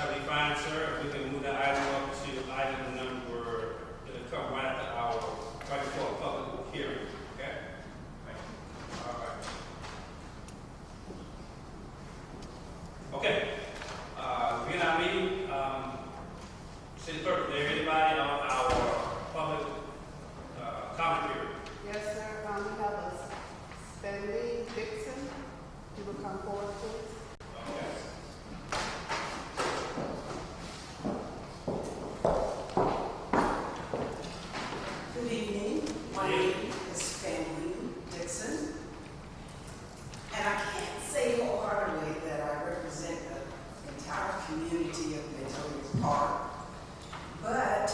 That'll be fine, sir. If we can move that item up to item number, it'll come right after our, right before a public hearing, okay? Thank you. All right. Okay, begin our meeting. City Clerk, is there anybody on our public comment period? Yes, sir. We have a Stanley Dixon. You will come forward, please. Okay. Good evening. My name is Stanley Dixon. And I can't say wholeheartedly that I represent the entire community of Midtown Park, but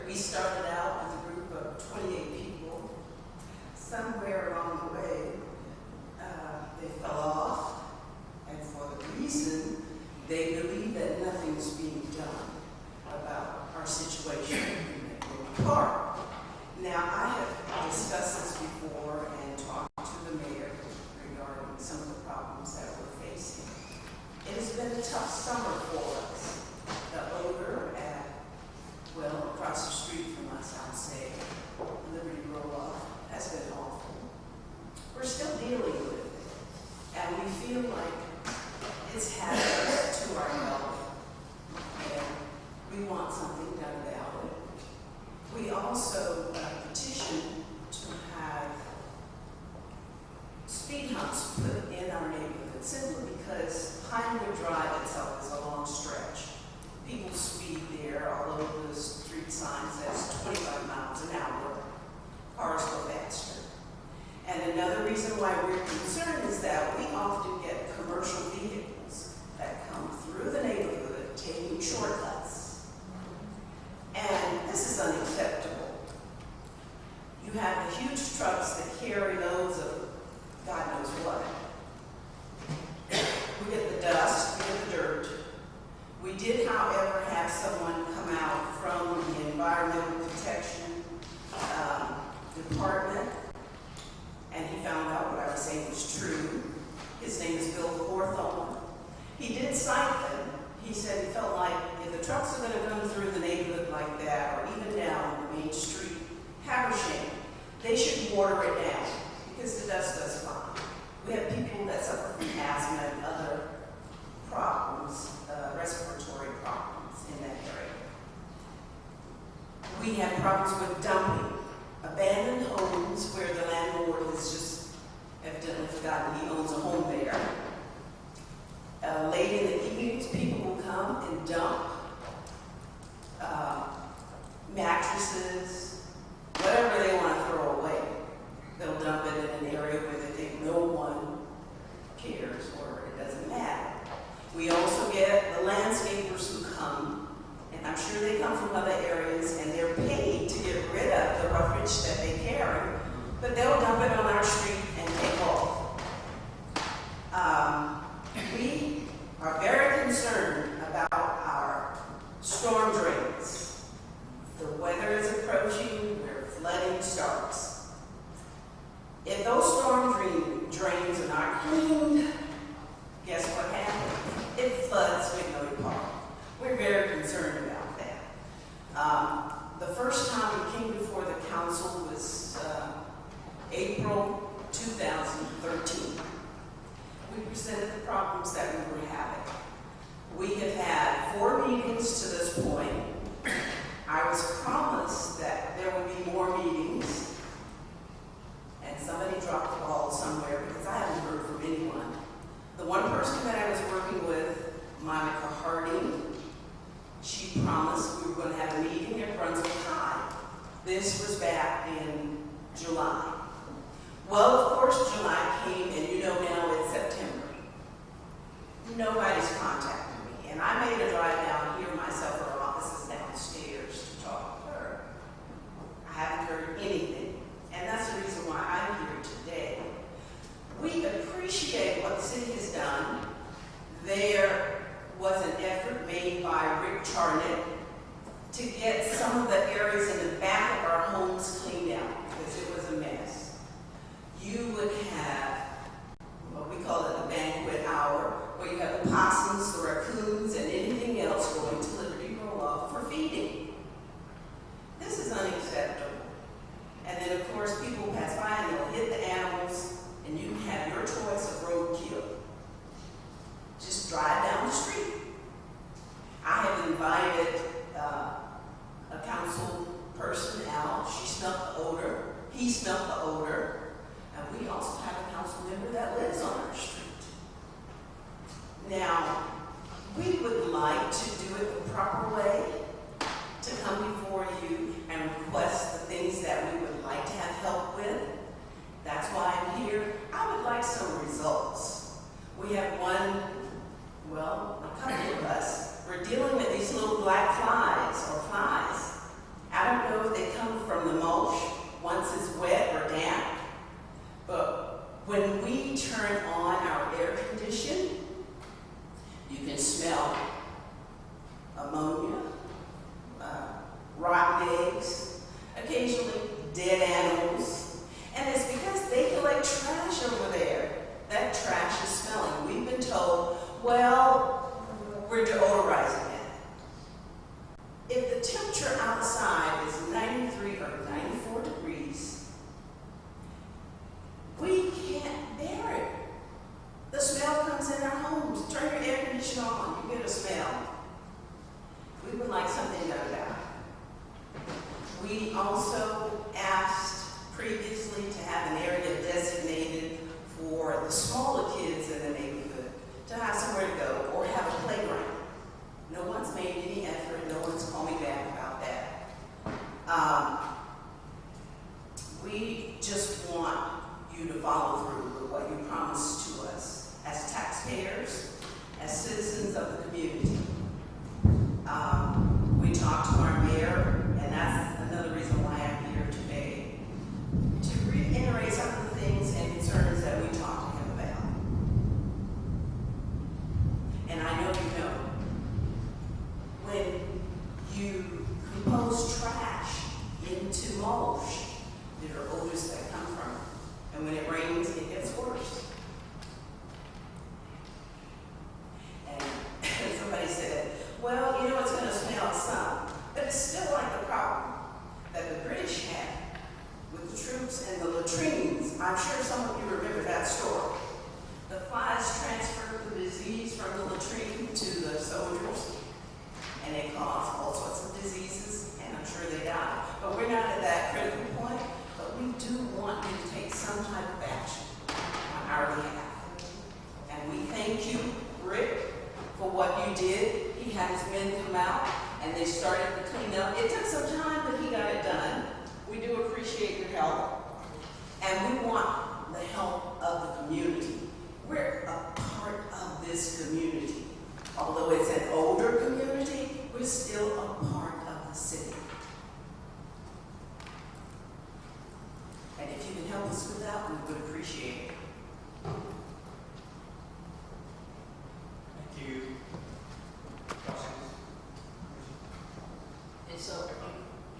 we started out with a group of 28 people. Somewhere along the way, they fell off, and for the reason they believe that nothing's being done about our situation in Midtown Park. Now, I have discussed this before and talked to the mayor regarding some of the problems that we're facing. It has been a tough summer for us. The odor across the street from us, I'll say, Liberty Roll-Off, has been awful. We're still dealing with it, and we feel like it's hazardous to our health, and we want something done about it. We also petitioned to have speed humps put in our neighborhood simply because Pinewood Drive itself is a long stretch. People speed there. All over the street sign says 25 miles an hour. Cars go faster. And another reason why we're concerned is that we often get commercial vehicles that come through the neighborhood taking shortcuts. And this is unacceptable. You have the huge trucks that carry loads of God knows what. We get the dust, we get the dirt. We did, however, have someone come out from the Environmental Protection Department, and he found out what I was saying was true. His name is Bill Hawthorne. He did cite them. He said he felt like if the trucks are going to come through the neighborhood like that, or even down the main street, Habersham, they should water it down because the dust does fine. We have people that suffer from asthma and other problems, respiratory problems in that area. We have problems with dumping, abandoned homes where the landlord has just evidently forgotten he owns a home there. Late in the evenings, people will come and dump mattresses, whatever they want to throw away. They'll dump it in an area where they think no one cares or it doesn't matter. We also get the landscapers who come, and I'm sure they come from other areas, and they're paid to get rid of the roughage that they carry, but they'll dump it on our street and take off. We are very concerned about our storm drains. The weather is approaching where flooding starts. If those storm drains are not cleaned, guess what happens? It floods Magnolia Park. We're very concerned about that. The first time we came before the council was April 2013. We presented the problems that we were having. We have had 4 meetings to this point. I was promised that there would be more meetings, and somebody dropped the ball somewhere because I haven't heard from anyone. The one person that I was working with, Monica Harding, she promised we were going to have a meeting at Brunswick High. This was back in July. Well, of course, July came, and you know now it's September. Nobody's contacted me, and I made a drive down here myself. Her office is downstairs to talk to her. I haven't heard anything, and that's the reason why I'm here today. We appreciate what the city has done. There was an effort made by Rick Charnett to get some of the areas in the back of our homes cleaned out because it was a mess. You would have what we call it a banquet hour, where you have a the possums, the raccoons, and anything else going to Liberty Roll-Off for feeding. This is unacceptable. And then, of course, people pass by and they'll hit the animals, and you can have your choice of roadkill. Just drive down the street. I have invited a council person out. She smelled the odor. He smelled the odor. And we also have a council member that lives on our street. Now, we would like to do it the proper way, to come before you and request the things that we would like to have help with. That's why I'm here. I would like some results. We have one, well, a couple of us, we're dealing with these little black flies or flies. I don't know if they come from the mulch once it's wet or damp, but when we turn on our air condition, you can smell ammonia, rotten eggs, occasionally dead animals, and it's because they collect trash over there. That trash is smelling. We've been told, well, we're deodorizing it. If the temperature outside is 93 or 94 degrees, we can't bear it. The smell comes in our homes. Turn your air conditioner on, you get a smell. We would like something done about it. We also asked previously to have an area designated for the smaller kids in the neighborhood to have somewhere to go or have a playground. No one's made any effort, no one's called me back about that. We just want you to follow through with what you promised to us as taxpayers, as citizens of the community. We talked to our mayor, and that's another reason why I'm here today, to reiterate some of the things and concerns that we talked to him about. And I know you know, when you compose trash into mulch, there are odors that come from it. And when it rains, it gets worse. And somebody said, well, you know, it's going to smell some. But it's still like the problem that the British had with the troops and the latrines. I'm sure some of you remember that story. The flies transferred the disease from the latrine to the soldiers, and it caused all sorts of diseases, and I'm sure they died. But we're not at that critical point, but we do want you to take some type of action on our behalf. And we thank you, Rick, for what you did. He had his men come out, and they started to clean up. It took some time, but he got it done. We do appreciate your help, and we want the help of the community. We're a part of this community. Although it's an older community, we're still a part of the city. And if you can help us with that, we would appreciate it. Thank you. And so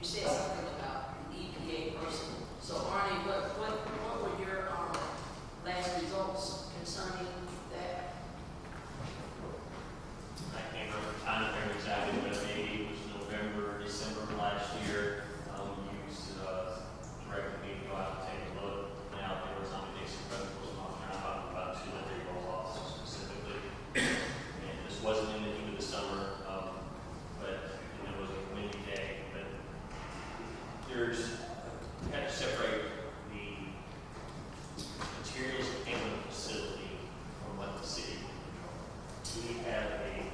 you said something about the EPA person. So Arnie, what were your last results concerning that? I can't remember the time frame exactly, but maybe it was November, December of last year. We used directed me to go out and take a look. Now there was some Dixie Festivals and I'm talking about two that they roll off specifically. And this wasn't in the heat of the summer, but it was a windy day. But we had to separate the materials that came from the facility from what the city can control. We have a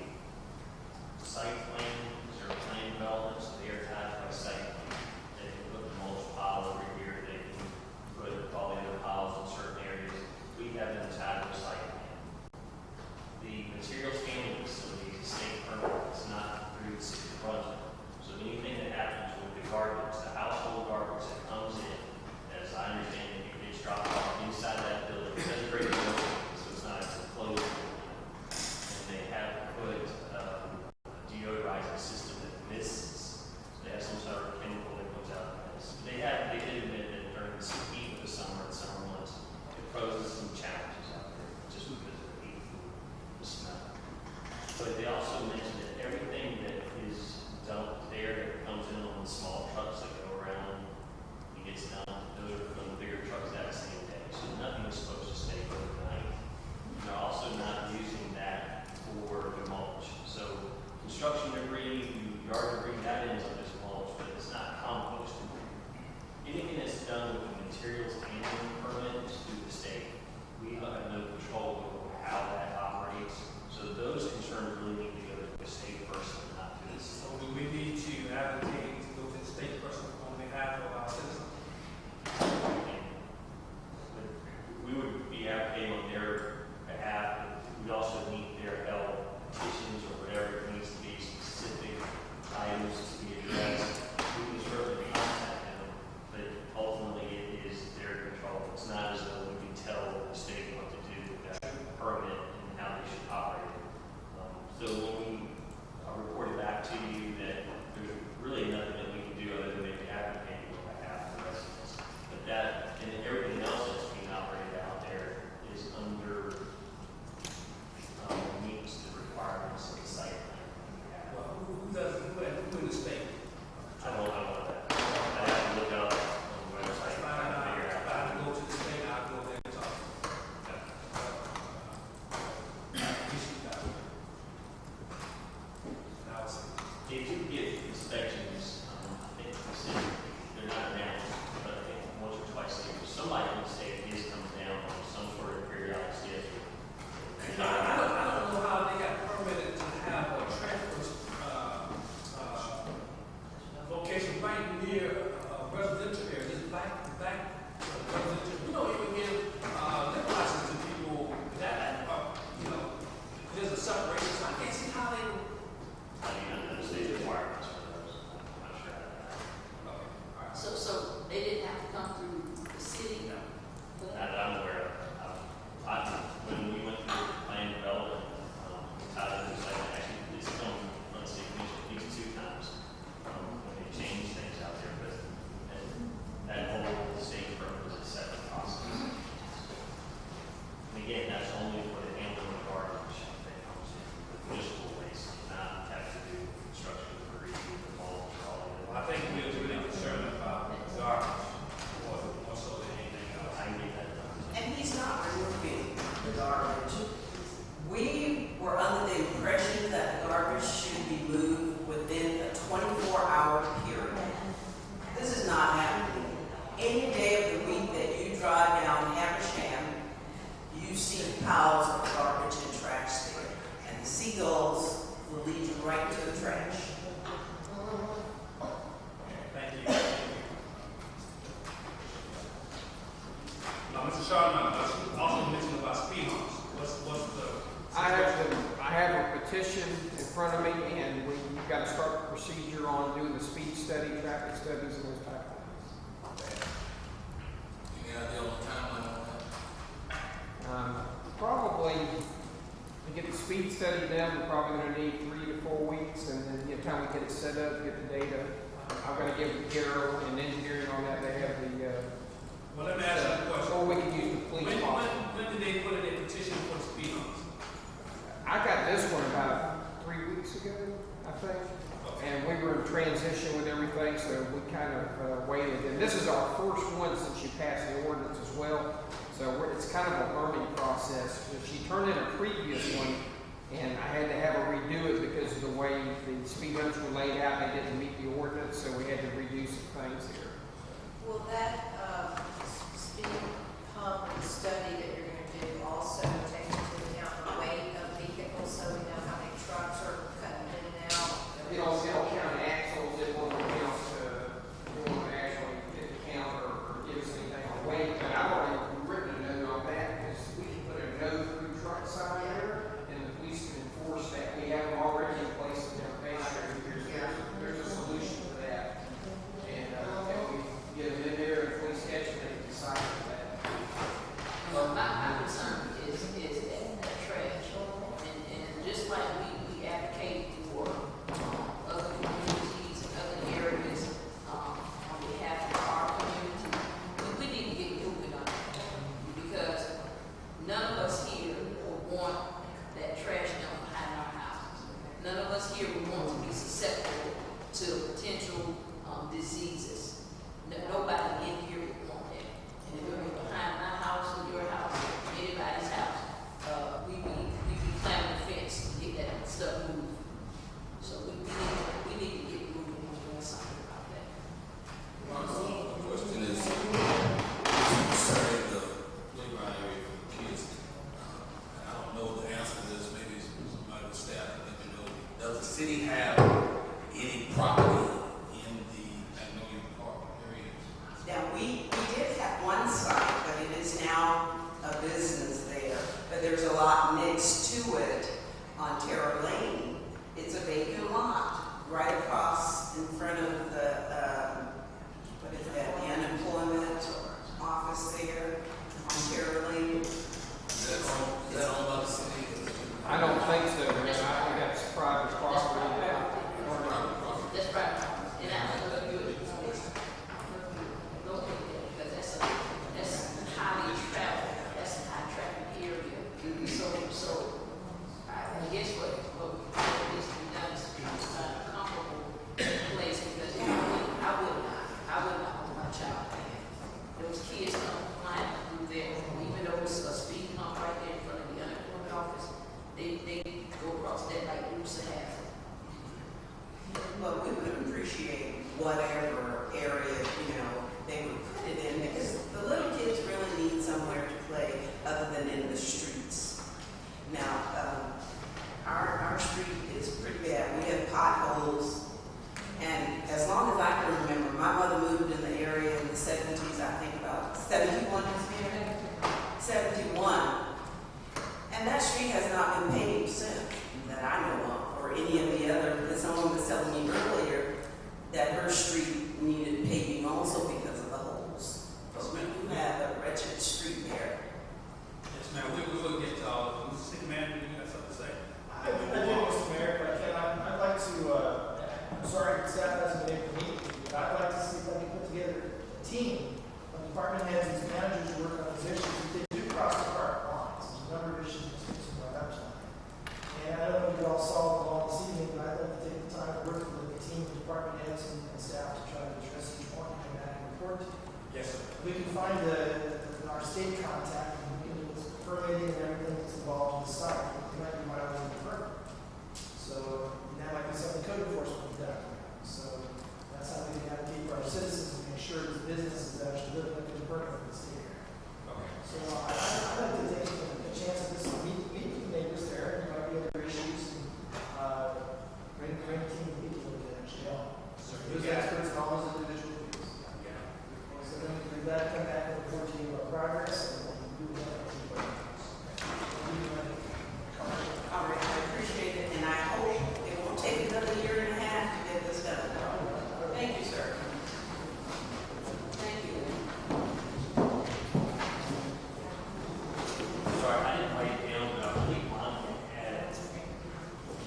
site plan, zero plan development, so they are tied by site plan. They can put the mulch pile over here, they can put all the other piles in certain areas. We have them tied to a site plan. The materials handling facility is a state permit, it's not through the city of Brunswick. So anything that happens with the garbage, the household garbage that comes in, as I understand it, it gets dropped off inside that building. It doesn't break the building, so it's not a closed building. And they have put a deodorizing system that mists. So they have some sort of chemical that goes out of this. They did admit that during the heat of the summer and summer months, it poses some challenges out there just because of the heat, the smell. But they also mentioned that everything that is dumped there that comes in on the small trucks that go around and gets dumped, those are from the bigger trucks that same day. So nothing is supposed to stay overnight. And they're also not using that for the mulch. So construction debris, yard debris, that ends up as mulch, but it's not composted. Anything that's done with the materials handling permit is through the state. We have no control over how that operates. So those concerns really need to go to the state person, not to the city. So do we need to advocate to go to the state person on behalf of our citizens? We would be advocating on their behalf, but we also need their help, petitions or whatever it needs to be, specific items to be addressed. We can certainly contact them, but ultimately it is their control. It's not as though we can tell the state what to do with that permit and how they should operate it. So when we reported back to you that there's really nothing that we can do other than maybe advocate on behalf of the residents. But that and everything else that's being operated out there is under meets the requirements of the site plan that we have. Well, who in the state? I don't know that. I have to look up on the website. If I go to the state, I'll go there and talk. If you get inspections, I think the city, they're not announced, but I think once or twice a year, somebody in the state is coming down on some sort of periodic schedule. I don't know how they got permitted to have a transfer, location right near residential areas, back residential. We don't even give, liquor license to people that, there's a separation, so I can't see how they. I mean, under the state requirements for those, I'm not sure of that. Okay, all right. So they didn't have to come through the city? No. But- Not that I'm aware of. When we went through plan development, Tyler was like, actually, it's come, let's see, at least 2 times, when they changed things out there, but that whole state permit was a separate process. And again, that's only for the handling of garbage that comes in, the municipal waste, not have to do with construction debris, the mulch, or all of it. Well, I think we're really concerned about garbage, more so than anything else. I can get that done. And he's not removing the garbage. We were under the impression that the garbage should be moved within a 24-hour period. This is not happening. Any day of the week that you drive down Haversham, you see piles of garbage and trash there. And the seagulls will lead you right to the trash. Thank you. Now, Mr. Sharman, also mentioned about speed humps. What's the? I have a petition in front of me, and we've got to start the procedure on doing the speed study, traffic studies, and those type of things. You got a deal on timeline on that? Probably to get the speed study done, we're probably going to need 3 to 4 weeks, and then get time to get it set up, get the data. I'm going to give Carol and engineering on that. They have the Well, let me ask you a question. or we can use the police box. When did they put in a petition for the speed humps? I got this one about 3 weeks ago, I think. And we were in transition with everything, so we kind of waited. And this is our first one since you passed the ordinance as well. So it's kind of a learning process. She turned in a previous one, and I had to have her redo it because of the way the speed humps were laid out. They didn't meet the ordinance, so we had to redo some things here. Will that speed hump study that you're going to do also take into account the weight of vehicles, so we know how many trucks are cutting in and out? It'll count axles. It won't actually count or give us anything on weight. But I've already written a note on that because we can put a no through truck sign there, and city have any property in the Magnolia Park area? Now, we did have one site, but it is now a business there. But there's a lot next to it on Terra Lane. It's a vacant lot right across in front of the, what is that, the unemployment office there on Terra Lane. Is that owned by the city? I don't think so, man. I think that's private property. That's right. And I don't know if you would locate that, because that's highly traveled, that's a high traffic area. So I guess what needs to be done is to find a comfortable place, because I would not want my child there. Those kids come flying through there, even though it's a speed hump right there in front of the unemployment office, they go across that like Lucy has. Well, we would appreciate whatever area, they would put it in, because the little kids really need somewhere to play other than in the streets. Now, our street is pretty bad. We have potholes, and as long as I can remember, my mother moved in the area in the 70s, I think about 71 is there? 71. And that street has not been paved since, that I know of, or any of the other, because someone was telling me earlier that her street needed paving also because of the holes. But we do have a wretched street there. Yes, ma'am, we will get to all of them. Mr. City Manager, you got something to say? I do, Mr. Mayor, if I can, I'd like to, I'm sorry, staff hasn't been able to meet with you, but I'd like to see if I can put together a team of department heads and managers who work on these issues. If they do cross the park lines, there's a number of issues that need to be brought up tonight. And I don't know if you all solve them all this evening, but I'd like to take the time to work with the team of department heads and staff to try to address each one and come back and report to you. Yes, sir. We can find our state contact and we can do this permitting and everything that's involved in the site. It might be my own department. So that might be something code enforcement can do. So that's how we can advocate for our citizens and make sure that businesses actually live up to the permit in the state area. Okay. So I'd like to take a chance at this, meet with the neighbors there, there might be other issues, and bring a team of people that can actually help. Sir, Those experts and all those individual people. Yeah. So then we can back, come back and report to you about progress and do that. All right, I appreciate it, and I hope it won't take another year and a half to get this done. Thank you, sir. Thank you. Sorry, I didn't write it down, but I believe Monica had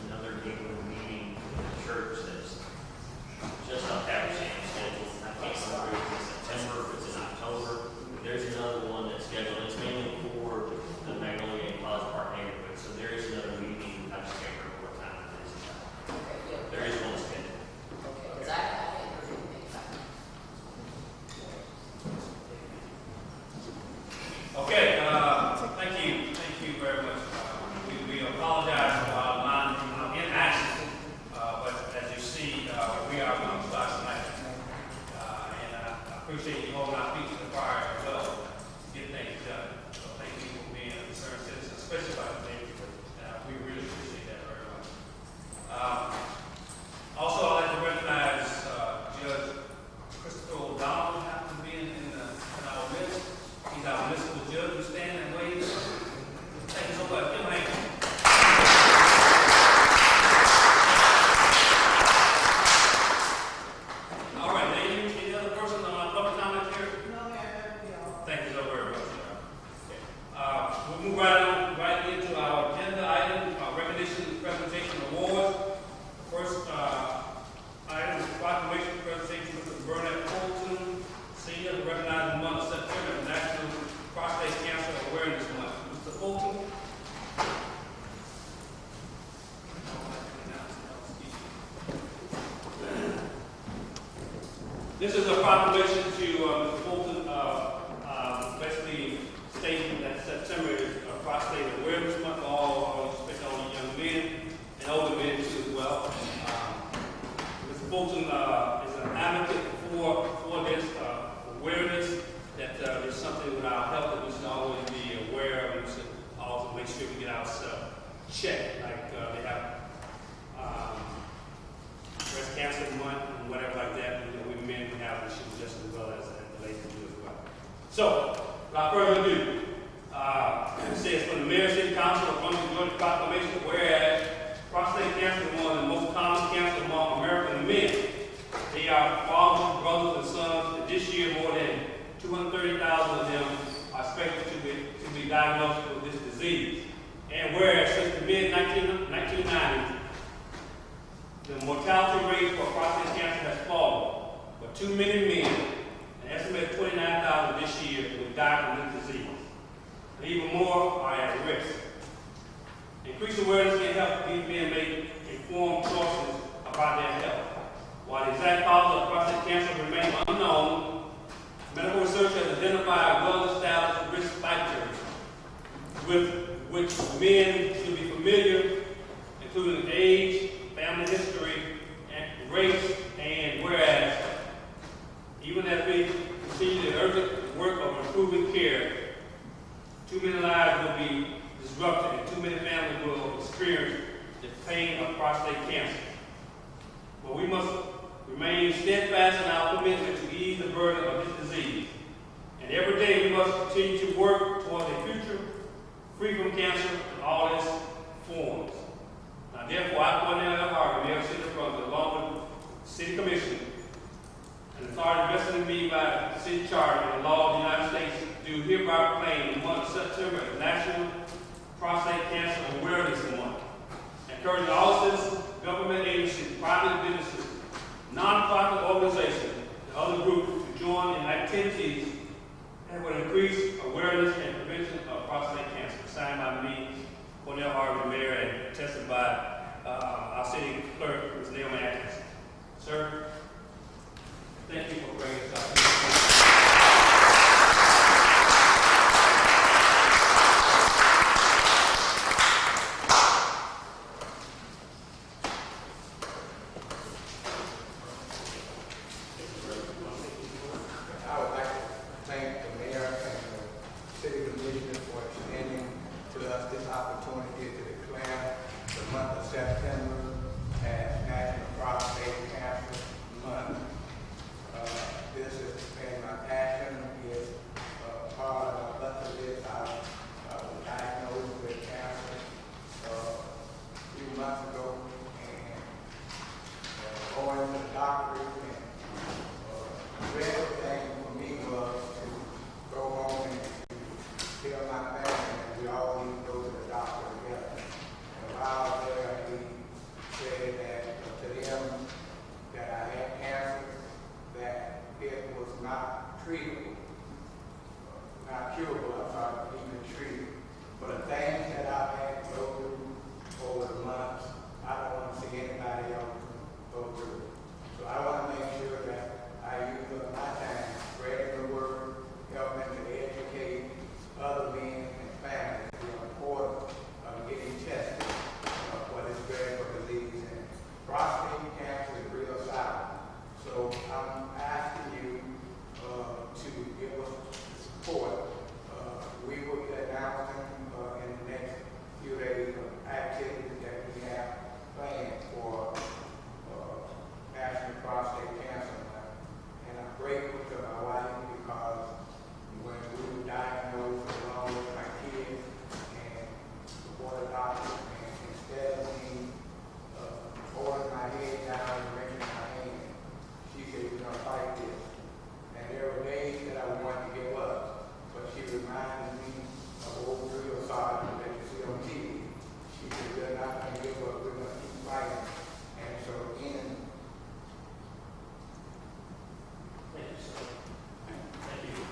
another neighborhood meeting in the church that's just on Habersham schedule. I can't remember if it's in September, if it's in October. There's another one that's scheduled. It's mainly for the Magnolia and College Park neighborhood. So there is another meeting. I just can't remember what time it is. Okay, yeah. There is one scheduled. Okay, because I hadn't heard anything about it. Okay, thank you very much. We apologize for our inaction, but as you see, we are going to start tonight. And I appreciate you holding our feet to the fire as well to get things done. So thank you for being a concerned citizen, especially about the neighborhood. We really appreciate that very much. Also, I'd like to recognize Judge Christopher O'Donnell, who happens to be in our midst. He's our municipal judge who's standing and waiting. Thank you so much. Give him a hand. All right, any other person on public comment here? No, Mayor, we all. Thank you so very much. Okay. We'll move right into our agenda item, recognition and presentation awards. First item is proclamation presentation of Burnett Colton, Senior, recognized in the month of September as National Prostate Cancer Awareness Month. Mr. Fulton. This is a proclamation to Mr. Fulton, basically stating that September is Prostate Awareness Month for all, especially all the young men and older men too as well. Mr. Fulton is an advocate for this awareness that is something with our health that we should always be aware of. We should also make sure we get ourselves checked, like they have So, without further ado, it says from the Mayor City Council of Brunswick, Georgia proclamation, whereas prostate cancer is one of the most common cancers among American men. They are fathers, brothers, and sons, and this year more than 230,000 of them are expected to be diagnosed with this disease. And whereas since the mid-1990s, the mortality rate for prostate cancer has fallen, but too many men, an estimated 29,000 this year, will die from this disease. And even more are at risk. Increased awareness can help these men make informed choices about their health. While the exact cause of prostate cancer remains unknown, medical research has identified well-established risk factors with which men should be familiar, including age, family history, and race, and whereas, even as we continue the urgent work of improving care, too many lives will be disrupted and too many families will experience the pain of prostate cancer. But we must remain steadfast in our commitment to ease the burden of this disease. And every day we must continue to work towards a future free from cancer in all its forms. Now therefore, I, Cornell L. Harvey, Mayor of the City of Brunswick, along with the City Commission, and the authority vested in me by the City Charter and the law of the United States, do hereby proclaim the month of September as National Prostate Cancer Awareness Month, encouraging all citizens, government agencies, private businesses, non-profit organizations, and other groups to join in activities that will increase awareness and prevention of prostate cancer. Signed by me, Cornell Harvey, Mayor, and attested by our City Clerk, Ms. Naomi Atkins. Sir, thank you for bringing this up. I would like to thank the mayor and the city commissioner for extending to us this opportunity to declare the month of September as National Prostate Cancer Month. This has been my passion. It's part of my bucket list. I was diagnosed with cancer a few months ago, and going to the doctor and the real thing for me was to go home and to tell my family that we all need to go to the doctor together. And while there, he said that to them that I had cancer, that it was not treatable, not curable, I'm sorry, even treated. But the things that I've had to go through over the months, I don't want to see anybody else go through. So I want to make sure that I use up my time spreading the word, helping to educate other men and families the importance of getting tested for this dreadful disease. And prostate cancer is real silent. So I'm asking you to give us support. We will be announcing in the next few days of activities that we have planned for National Prostate Cancer Month. And I'm grateful to my wife because when we were diagnosed along with my kids and before the doctor, and instead of me holding my head down and raising my hand, she said, "We're going to fight this." And there were days that I wanted to give up, but she reminded me of old drill sergeant that you see on TV. She said, "We're not going to give up, we're going to keep fighting." And so again, Thank you, sir. Thank you.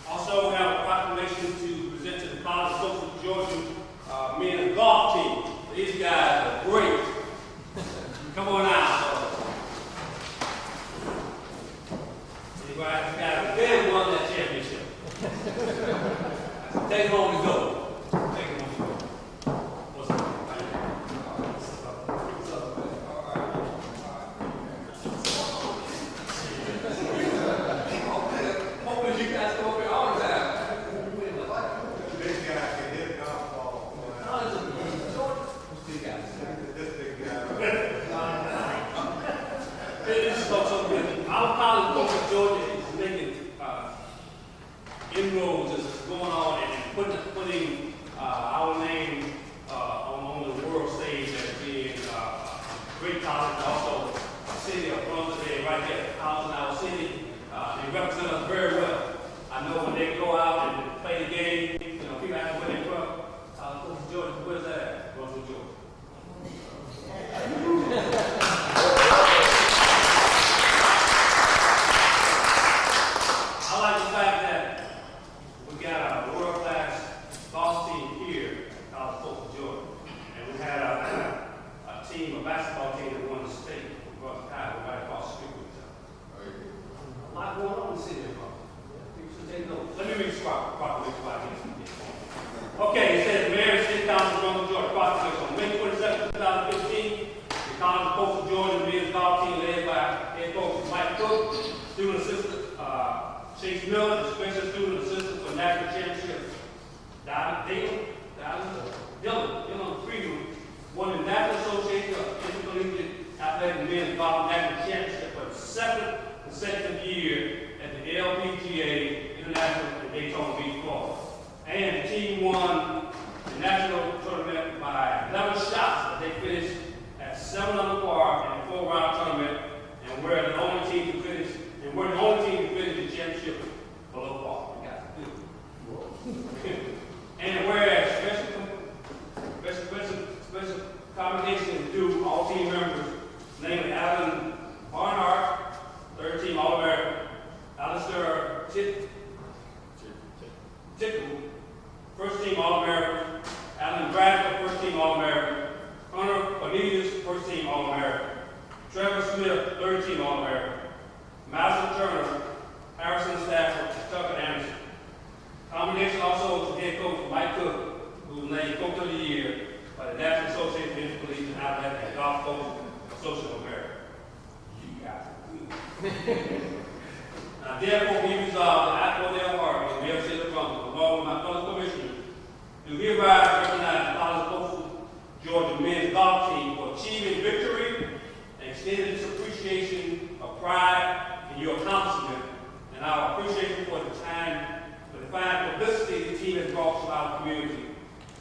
Also, we have a proclamation to present to the College of Social Georgia men's golf team. These guys are great. Come on out. These guys really won that championship. Take it home to go. Take it home to go. What's up? Hopefully you guys come up here all the time. this guy can hit a golf ball. Oh, it's a right there, house in our city. They represent us very well. I know when they go out and play the game, you know, people ask where they're from. Coach George, where's that at? Brunswick, Georgia. I like the fact that we got a world-class golf team here out of Fort Georgia. And we had a team, a basketball team that won the state from Brunswick High. We're right across the street with each other. A lot going on in the city of Brunswick. People should take notes. Let me read the proclamation by here. Okay, it says, Mayor and City Council of Brunswick, Georgia, proclamation on May 27, 2015. The College of Coastal Georgia men's golf team led by head coach Mike Cook, student assistant Chase Miller, the special student assistant for national championship. Dylan Freeman won the National Association of Intercollegiate Athletic Men's Golf National Championship for the second consecutive year at the LPGA International in Daytona Beach, Florida. And the team won the national tournament by 11 shots. They finished at 7 under par in a 4-round tournament, and we're the only team to finish. And we're the only team to finish the championship below par. We got to do it. And whereas special commendation is due all team members, namely Alan Barnhart, 3rd team All-American, Alistair Tickle, 1st team All-American, Alan Bradford, 1st team All-American, Hunter Cornelius, 1st team All-American, Trevor Smith, 3rd team All-American, Madison Turner, Harrison Stafford, Tucker Anderson. Commendation also to head coach Mike Cook, who was named Coach of the Year by the National Association of Intercollegiate Athletic and Golf Coaches Association of America. You got it. Now, therefore, we resolve that I, Odell Harvey, Mayor of the City of Brunswick, along with my fellow commissioners, do hereby recognize the College of Coastal Georgia men's golf team for achieving victory and extending this appreciation of pride in your accomplishment and our appreciation for the fine publicity the team has brought to our community,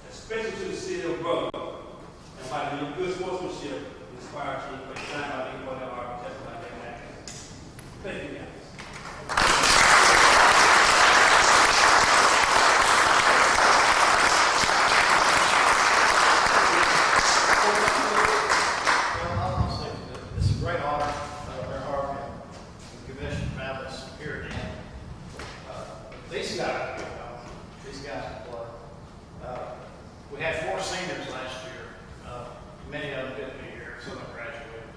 especially to the city of Brunswick, and by the good sportsmanship inspired team for the time by the Odell Harvey testified that. Thank you, guys. It's a great honor, Mayor Harvey, and the commission to have us here again. These guys can play. We had 4 seniors last year. Many of them didn't be here. Some of them graduated.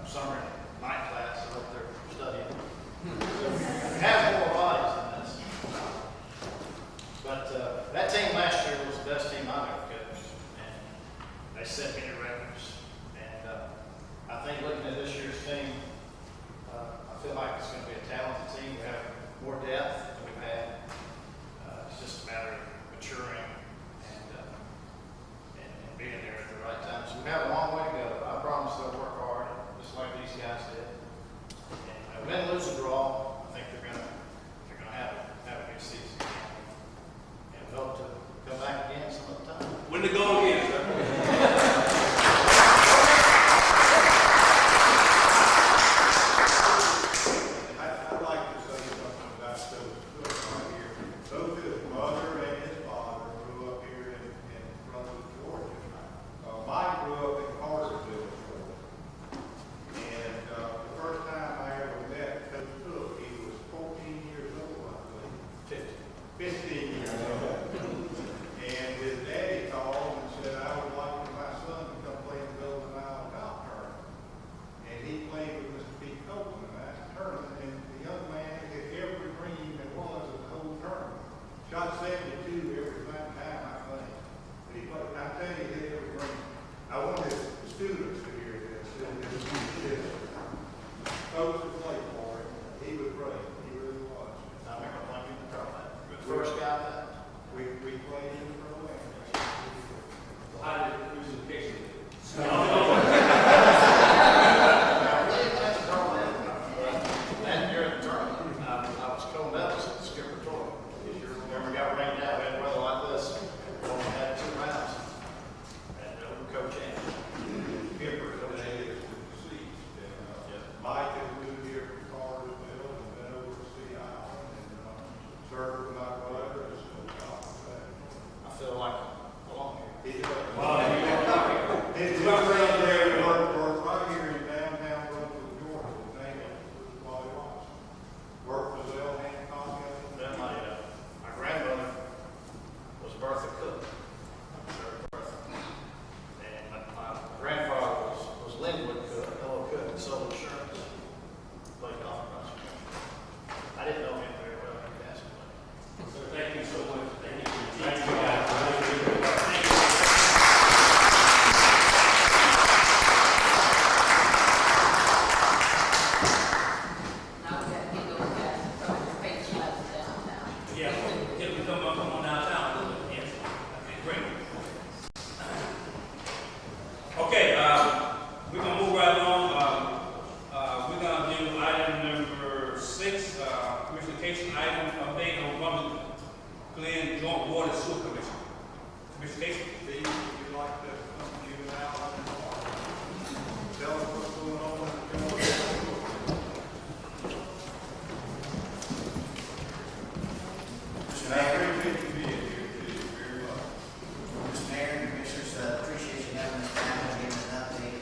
Some are in night class, so up there studying. We have more bodies than this. But that team last year was the best team I've ever coached. And they set many records. And I think looking at this year's team, I feel like it's going to be a talented team. We have more depth than we've had. It's just a matter of maturing and being there at the right time. So we have a long way to go. I promise they'll work hard, just like these guys did. And win, lose, or draw, I think they're gonna have a good season. And we hope to come back again some other time. When to go again, sir? I'd like to say something about those right here. Both his mother and his father grew up here in Brunswick, Georgia. Mike grew up in Cartersville, Georgia. And the first time I ever met Coach Cook, he was 14 years old, I believe. 15 years old. And his daddy called and said, I would like for my son to come play in the Golden Isle Golf Tournament. And he played with Mr. Pete Copeland in that tournament. And the young man hit every green there was in the whole tournament. Shot 72 every time, I think. But he played, I tell you, he hit every green. I want his students to hear this. His folks who played for him, he was great. He really was. I remember playing in the tournament. First guy that. We played in the pro-am. How did it use education? That year in the tournament, I was co-medalist at the Skipper Tour. Remember, got rained out, we had weather like this. We only had 2 rounds. And we coach in. Skipper donated to the seats. And Mike notification item update on Brunswick Glen Joint Water and Sewer Commission. Commissioner Casey? Steve, would you like to come give an outline? Tell us what's going on in the community. Mr. And I Mayor, appreciate you being here today very much. Mr. Mayor and Commissioners, appreciate you having us down and giving an update.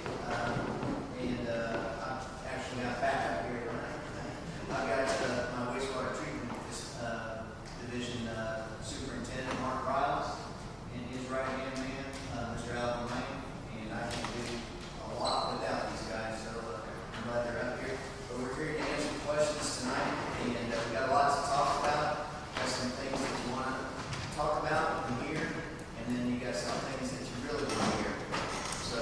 I actually got back up here tonight. I got my wastewater treatment division superintendent, Mark Riles, and his right-hand man, Mr. Alvin Lane, and I can do a lot without these guys, so I'm glad they're up here. But we're here to answer questions tonight, and we've got lots to talk about. Got some things that you want to talk about and hear, and then you got some things that you really want to hear. So,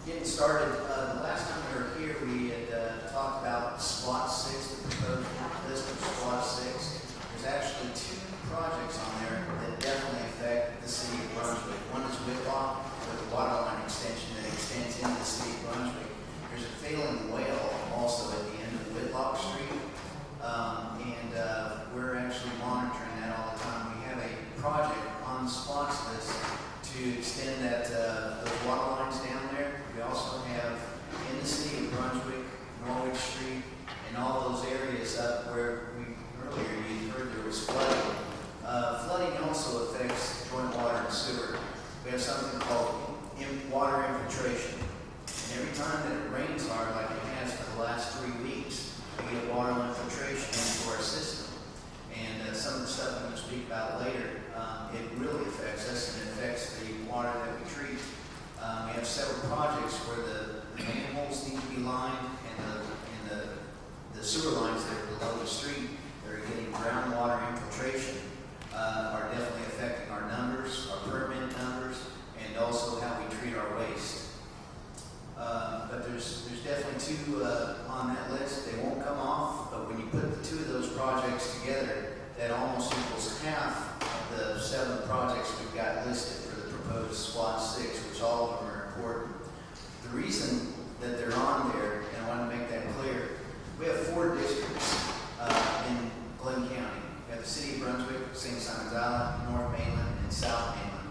getting started, the last time we were here, we had talked about SWAT 6, the proposed list of SWAT 6. There's actually two projects on there that definitely affect the city of Brunswick. One is Whitlock with a water line extension that extends into the city of Brunswick. There's a failing well also at the end of Whitlock Street, and we're actually monitoring that all the time. We have a project on the SWATs list to extend that those water lines down there. We also have in the city of Brunswick, Norwich Street, and all those areas up where earlier you heard there was flooding. Flooding also affects joint water and sewer. We have something called water infiltration. And every time that it rains hard, like it has for the last 3 weeks, we get water infiltration into our system. And some of the stuff I'm going to speak about later, it really affects us and it affects the water that we treat. We have several projects where the manholes need to be lined and the sewer lines that are below the street that are getting groundwater infiltration are definitely affecting our numbers, our permit numbers, and also how we treat our waste. But there's definitely two on that list. They won't come off, but when you put the two of those projects together, that almost equals half of the 7 projects we've got listed for the proposed SWAT 6, which all of them are important. The reason that they're on there, and I want to make that clear, we have 4 districts in Glenn County. We have the city of Brunswick, St. Simon's Island, North Mainland, and South Mainland.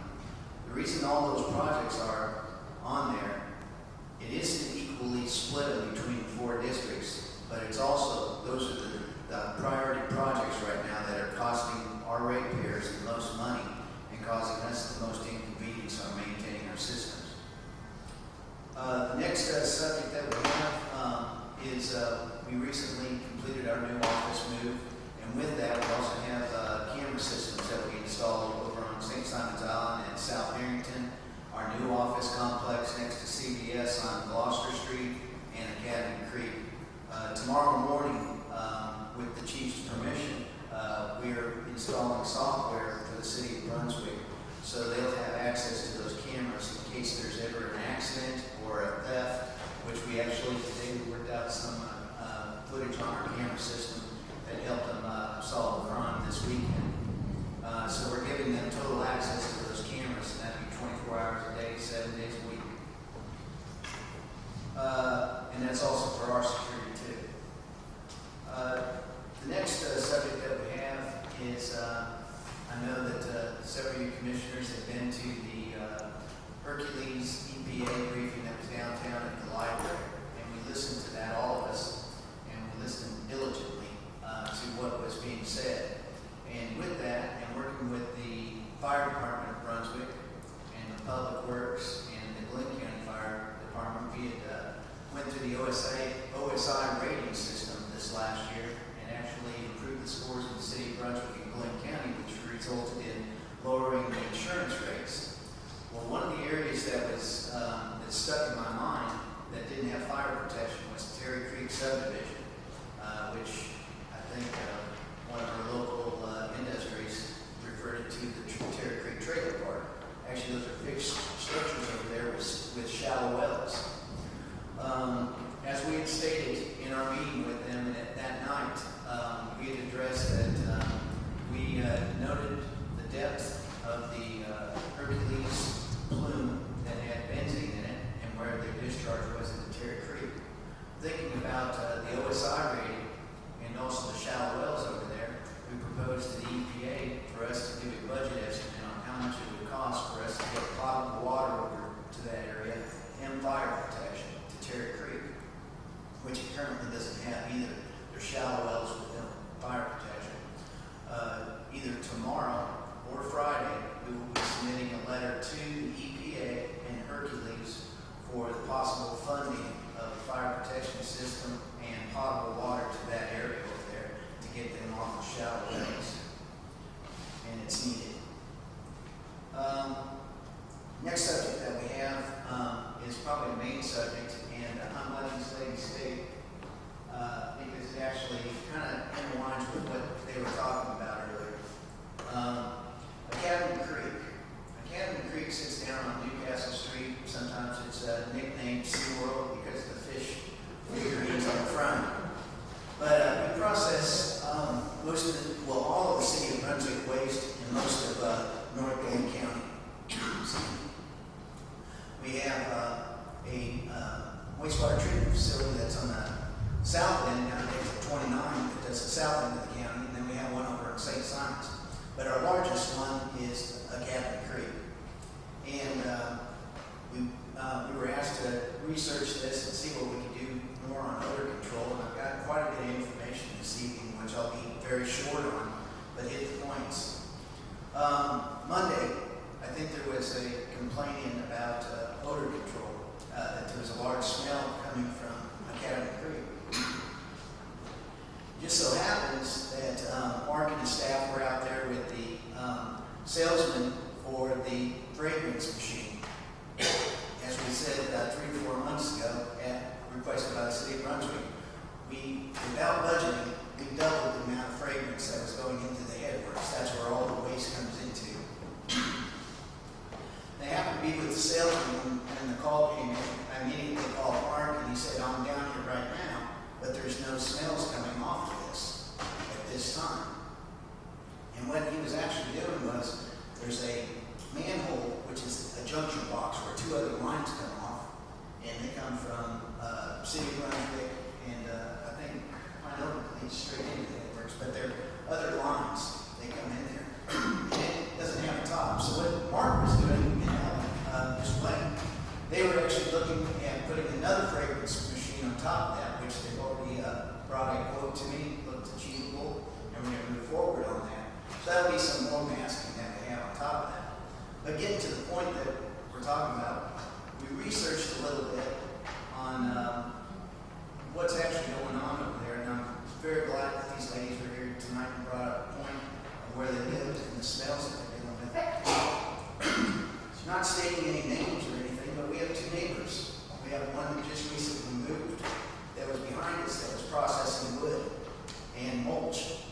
The reason all those projects are on there, it isn't equally split between 4 districts, but it's also, those are the priority projects right now that are costing our ratepayers the most money and causing us the most inconvenience on maintaining our systems. The next subject that we have is we recently completed our new office move, and with that we also have camera systems that we installed over on St. Simon's Island and South Harrington, our new office complex next to CVS on Gloucester Street and Academy Creek. Tomorrow morning, with the chief's permission, we are installing software for the city of Brunswick, so they'll have access to those cameras in case there's ever an accident or a theft, which we actually today worked out some footage on our camera system that helped them solve a crime this weekend. So we're giving them total access to those cameras, and that'd be 24 hours a day, 7 days a week. And that's also for our security too. The next subject that we have is, I know that several of you commissioners have been to the Hercules EPA briefing that was downtown at the library, and we listened to that, all of us, and we listened diligently to what was being said. And with that, and working with the fire department of Brunswick and the public works and the Glenn County Fire Department, we had went through the OSI rating system this last year and actually improved the scores in the city of Brunswick and Glenn County, which resulted in lowering the insurance rates. Well, one of the areas that was that stuck in my mind that didn't have fire protection was Terry Creek subdivision, which I think one of our local industries referred it to the Terry Creek Trailer Park. Actually, those are fixed structures over there with shallow wells. As we had stated in our meeting with them that night, we had addressed that we noted the depth of the Hercules plume that had benzene in it and where their discharge was in the Terry Creek. Thinking about the OSI rating and also the shallow wells over there, doesn't have either their shallow wells with no fire protection. Either tomorrow or Friday, we will be submitting a letter to the EPA and Hercules for the possible funding of the fire protection system and potable water to that area over there to get them off the shallow wells. And it's needed. Next subject that we have is probably the main subject, and I'm letting this lady state because it actually kind of interlines with what they were talking about earlier. Academy Creek. Academy Creek sits down on Newcastle Street. Sometimes it's nicknamed SeaWorld because of the fish figurines on the front. But we process all of the city of Brunswick waste in most of North Dane County. We have a wastewater treatment facility that's on the south end, down there at 29, that does the south end of the county, and then we have one over in St. Simons. But our largest one is Academy Creek. And we were asked to research this and see what we could do more on odor control, and I've got quite a bit of information this evening, which I'll be very short on, but hit the points. Monday, I think there was a complaining about odor control, that there was a large smell coming from Academy Creek. Just so happens that Mark and his staff were out there with the salesman for the fragrance machine. As we said 3 or 4 months ago, requested by the city of Brunswick, without budgeting, we doubled the amount of fragrance that was going into the headworks. That's where all the waste comes into. They happened to be with the salesman, and the call came in. I immediately called Mark, and he said, I'm down here right now, but there's no smells coming off of this at this time. And what he was actually doing was, there's a manhole, which is a junction box where 2 other lines come off, and they come from City of Brunswick, and I think I know it leads straight into the headworks, but there are other lines, they come in there. And it doesn't have a top. So what Mark was doing in this way, they were actually looking at putting another fragrance machine on top of that, which they've already brought a quote to me, looked achievable, and we're going to move forward on that. So that'll be some more masking that we have on top of that. But getting to the point that we're talking about, we researched a little bit on what's actually going on over there, and I'm very glad that these ladies were here tonight and brought up a point of where they lived and the smells that they're dealing with. Not stating any names or anything, but we have 2 neighbors. We have one that just recently moved that was behind us that was processing wood and mulch.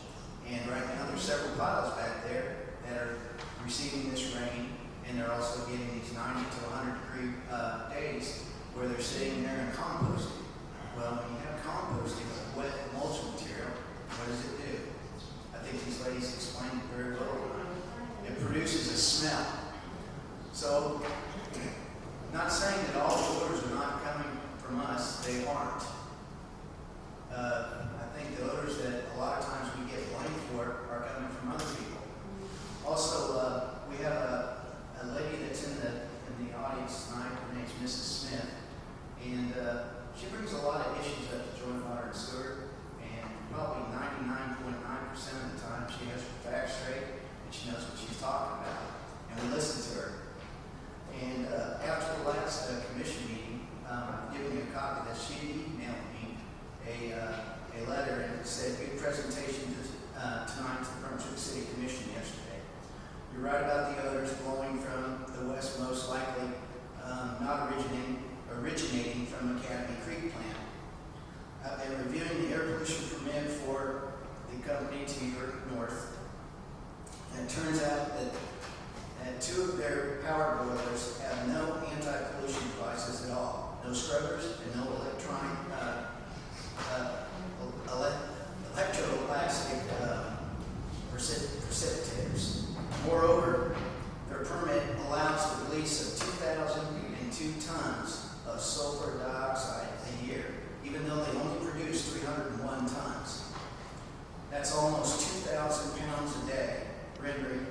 And right now there's several piles back there that are receiving this rain, and they're also getting these 90 to 100 degree days where they're sitting there and composting. Well, when you have composting of wet mulch material, what does it do? I think these ladies explained it very well. It produces a smell. So, not saying that all the odors are not coming from us, they aren't. I think the odors that a lot of times we get blamed for are coming from other people. Also, we have a lady that's in the audience tonight. Her name's Mrs. Smith, and she brings a lot of issues up to joint water and sewer, and probably 99.9% of the time she has her facts straight and she knows what she's talking about, and we listen to her. And after the last commission meeting, I've given you a copy that she emailed me a letter, and it said, good presentation tonight to the Brunswick City Commission yesterday. You're right about the odors blowing from the west, most likely not originating from Academy Creek plant. I've been reviewing the air pollution permit for the company to your north, and it turns out that 2 of their power boilers have no anti-pollution devices at all. No scrubbers and no electronic electroplastic precipitators. Moreover, their permit allows the release of 2,002 tons of sulfur dioxide a year, even though they only produce 301 tons. That's almost 2,000 pounds a day, rendering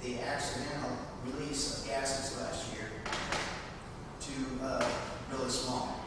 the accidental release of gases last year to really small.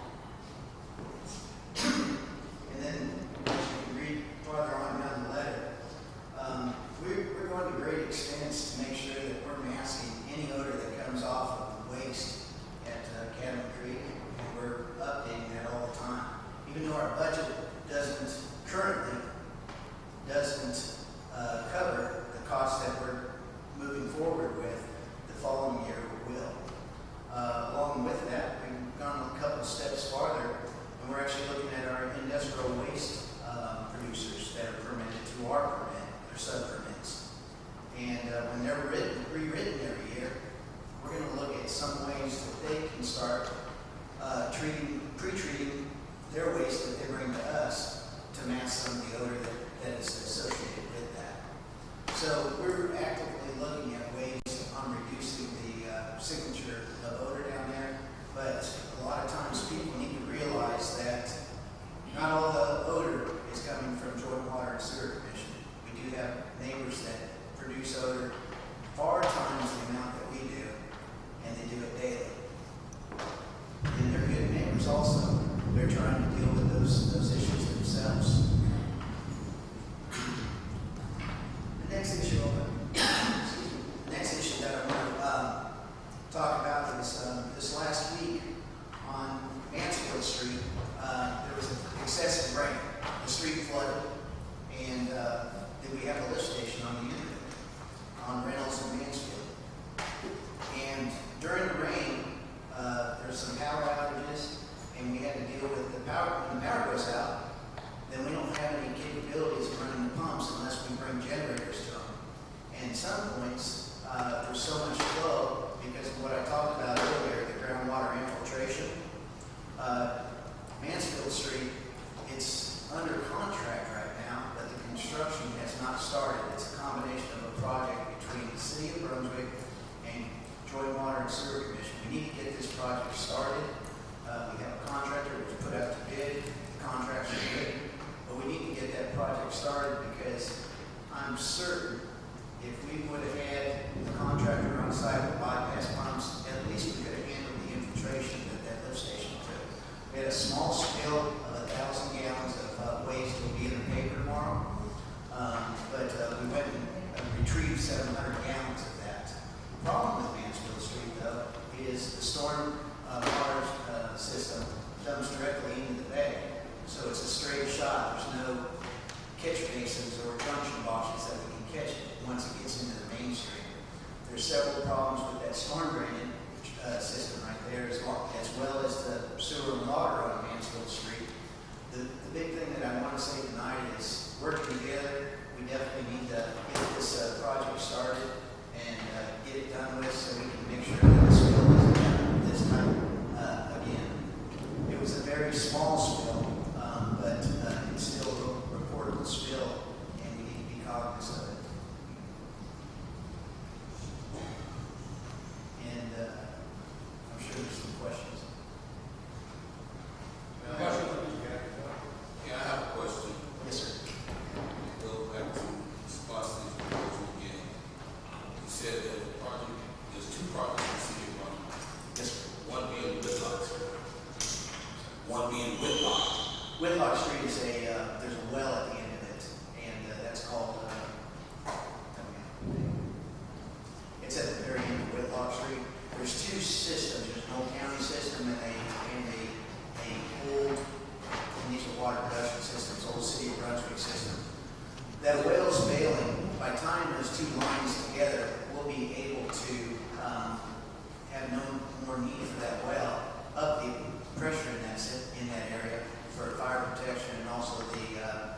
under contract right now, but the construction has not started. It's a combination of a project between the City of Brunswick and Joint Water and Sewer Commission. We need to get this project started. We have a contractor which put out to bid, the contracts are good, but we need to get that project started because I'm certain if we would have had the contractor on site with bypass pumps, at least we could have handled the infiltration that that lift station took. We had a small spill of 1,000 gallons of waste will be in the paper tomorrow, but we went and retrieved 700 gallons of that. The problem with Mansfield Street, though, is the storm water system comes directly into the bay, so it's a straight shot. There's no catch basins or junction boxes that we can catch it once it gets into the main stream. There's several problems with that storm drainage system right there, as well as the sewer and water on Mansfield Street. The big thing that I want to say tonight is working together. We definitely need to get this project started and get it done with so we can make sure that the spill doesn't happen this time again. It was a very small spill, but it's still a reportable spill, and we need to be cognizant of it. And I'm sure there's some questions. Yeah, I have a question. Yes, sir. Go back to Sparks' proposal again. You said that the project, there's two projects in the city of Brunswick. Yes, sir. One being Whitlock. One being Whitlock. Whitlock Street is there's a well at the end of it, and that's called, it's at the very end of Whitlock Street. There's two systems, there's an Old County system and a old initial water production system, it's old City of Brunswick system. That well's failing. By tying those two lines together, we'll be able to have no more need for that well, up the pressure in that area for fire protection and also the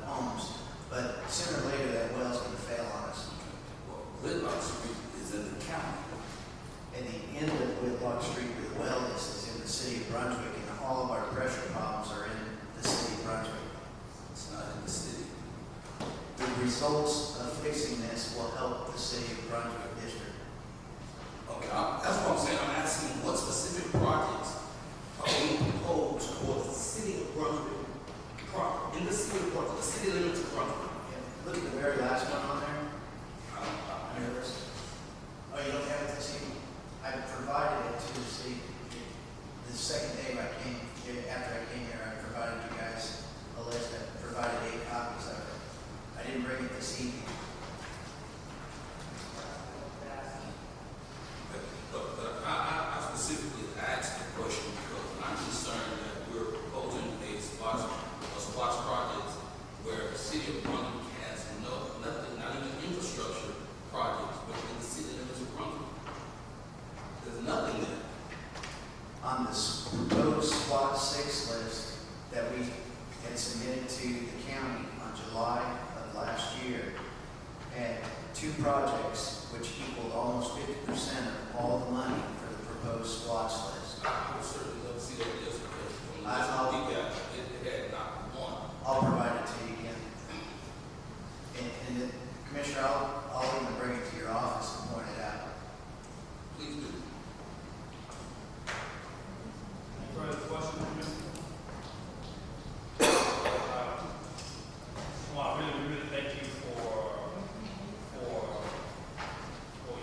homes. But sooner or later, that well's going to fail on us. Well, Whitlock Street is in the county. And the end of Whitlock Street where the well is in the City of Brunswick, and all of our pressure problems are in the City of Brunswick. It's not in the city. The results of fixing this will help the City of Brunswick district. Okay, that's what I'm saying. I'm asking what specific projects are being proposed for the city of Brunswick proper, in the city of Brunswick, the city limits of Brunswick. Look at the very last one on there. I Under this. Oh, you don't have it this evening? I provided it to the city. The second day after I came here, I provided you guys a list. I provided 8 copies of it. I didn't bring it this evening. But I specifically asked the question because I'm concerned that we're proposing a SPOTS project where the city of Brunswick has nothing, not even infrastructure projects within the city limits of Brunswick. There's nothing there. On this proposed SWAT 6 list that we had submitted to the county on July of last year, had 2 projects which equaled almost 50% of all the money for the proposed SWATs list. I would certainly love to see that list because from the list I'll- we got, it had not one. I'll provide it to you again. And the Commissioner, I'll even bring it to your office and point it out. Please do. Any further questions? Well, I really thank you for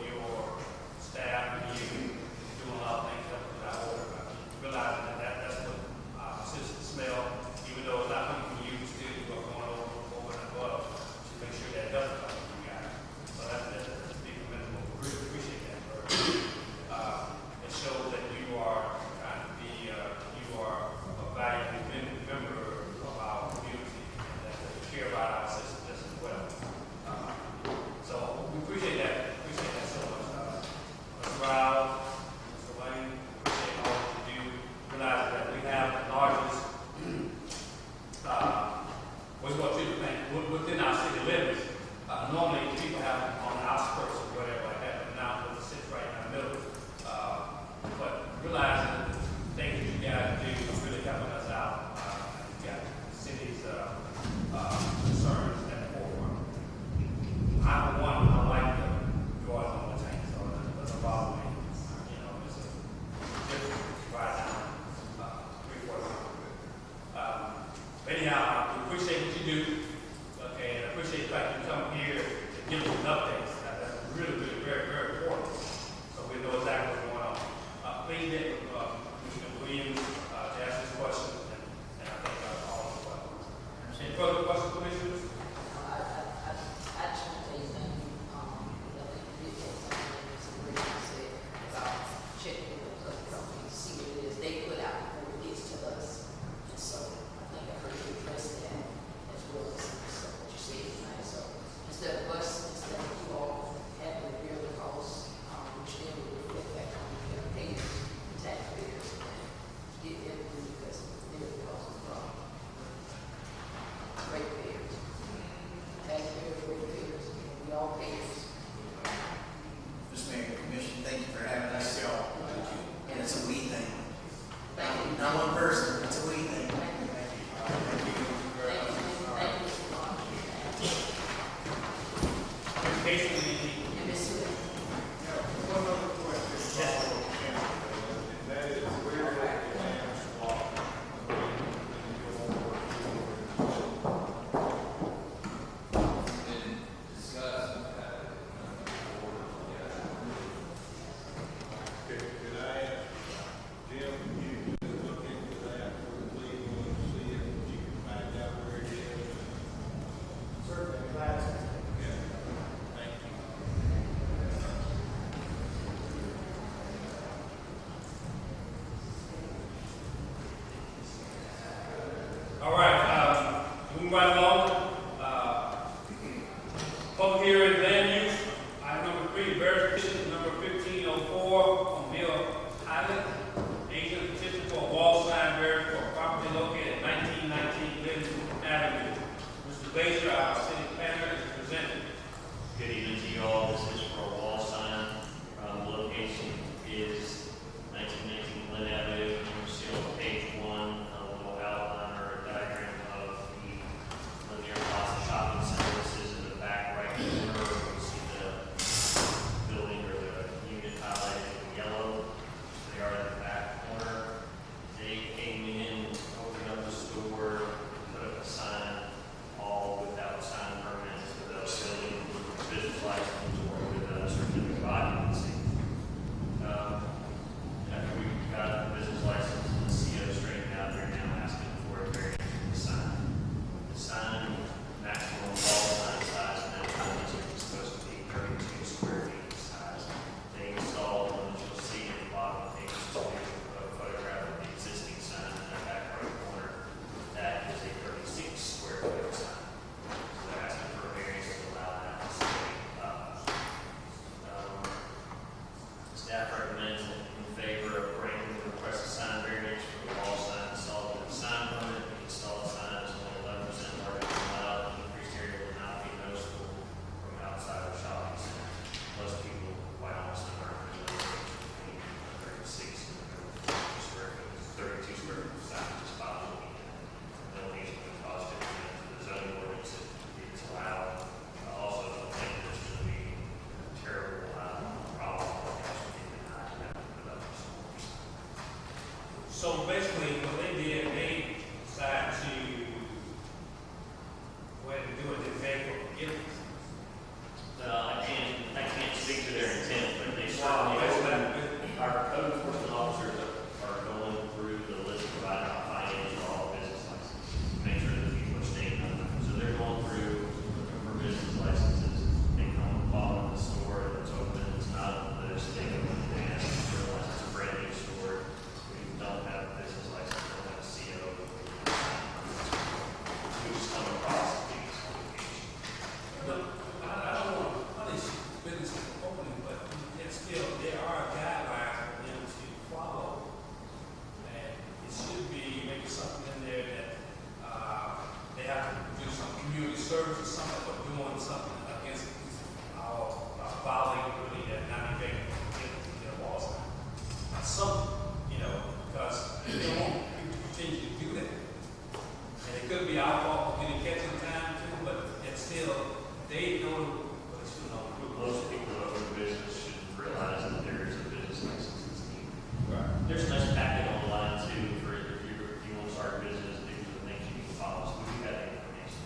your staff and you doing a lot of things that I order. Realizing that's what citizens smell, even though it's not coming from you, still you are going over and above to make sure that doesn't come from you guys. So that's a big commendable. We really appreciate that. It shows that you are trying to be you are a valuable member of our community and that you care about our citizens just as well. So we appreciate that. Appreciate that so much. Mr. Riles, Mr. Wayne, appreciate all that you do. Realize that we have the largest wastewater treatment plant within our city limits. Normally people have on the outskirts or whatever like that, but now it sits right in the middle. But realizing the things that you guys do is really helping us out. You got cities you do. Okay, and I appreciate the fact you come here to give us an update. That's really, really very, very important. So we know exactly what's going on. Please get Mr. Williams to ask this question, and I think all is well. Any further questions, commissioners? I just want to tell you thank you. I think you did that something that some really said about checking with those other companies, see what it is they put out before it gets to us. And so I think I heard you address that as well as what you said tonight. So instead of you all having to bear the cost, which then will reflect back on the payers, the taxpayers, and get everything because they're the cost of the problem. Great payers. Taxpayers, great payers, and we all payers. Mr. Mayor, Commission, thank you for having us. And it's a we thing. Thank you. Not one person, it's a we thing. Thank you. Thank you so much. Education, And Ms. Swift. One other question, and that is where is the land swap? Been discussed, Could I ask Jim, you to look into that, please, and see if you can find out where it is? Certainly, glad to. Yeah, thank you. all right, moving right along. Public hearing land use, item number 3, verification number 1504 on Mill Highland. Agent petition for a wall sign variance for a property located at 1919 Linden Avenue. Mr. Glazer, our city planner, is presenting. Good evening to you all. This is for a wall sign. The location is 1919 Glen Avenue. You see on page 1 a little outline or a diagram of the Linear Plaza Shopping Center. This is in the back right corner. You see the building or the unit highlighted in yellow. They are in the back corner. They came in, opened up the store, put up a sign, all without sign permits, without building business license or with a certificate of occupancy. After we got the business license and the CO straightened out, they're now asking for a variance for the sign. The sign, maximum wall sign size in that district is supposed to be 32 square feet in size. They installed one that you'll see in the bottom page 2, a photograph of the existing sign in the back right corner. That is a 36 square foot sign. So they're asking for a variance to allow that to stay up. Staff recommends in favor of granting the request of sign variance for the wall sign installed with the sign permit. The installed sign is only 11% larger than allowed. The increased area will not be noticeable from outside of the shopping center. Most people, quite honestly, aren't really between 36 and 32 square foot sign just by looking at it. They'll need to cause different to the zoning ordinance if it's allowed. I also don't think there's going to be a terrible problem with actually getting denied to have to put up a smaller sign. So basically, what they did, they decided to, what they do it, they beg for forgiveness. I can't speak to their intent, but they certainly, our code enforcement officers are going through the list provided by finance for all business licenses, to make sure that people are staying on them. So they're going through looking for business licenses. They come following the store that's open, it's not on the list, they go in and realize it's a brand new store. We don't have a business license, we don't have a CO. We just come across these locations. Look, I don't want all these businesses opening, but it's still, there are guidelines for them to follow. And it should be maybe something in there that, they have to do some community service or something, or doing something against our violating really that not even get a wall sign. Something, because they don't want people to continue to do that. And it could be our fault for getting catch in time too, but it's still, they know, but it's still not good. Most people who own a business should realize that there is a business license that's needed. Right. There's a nice packet online too for if you want to start a business, these are the things you need to follow. So we do have the information.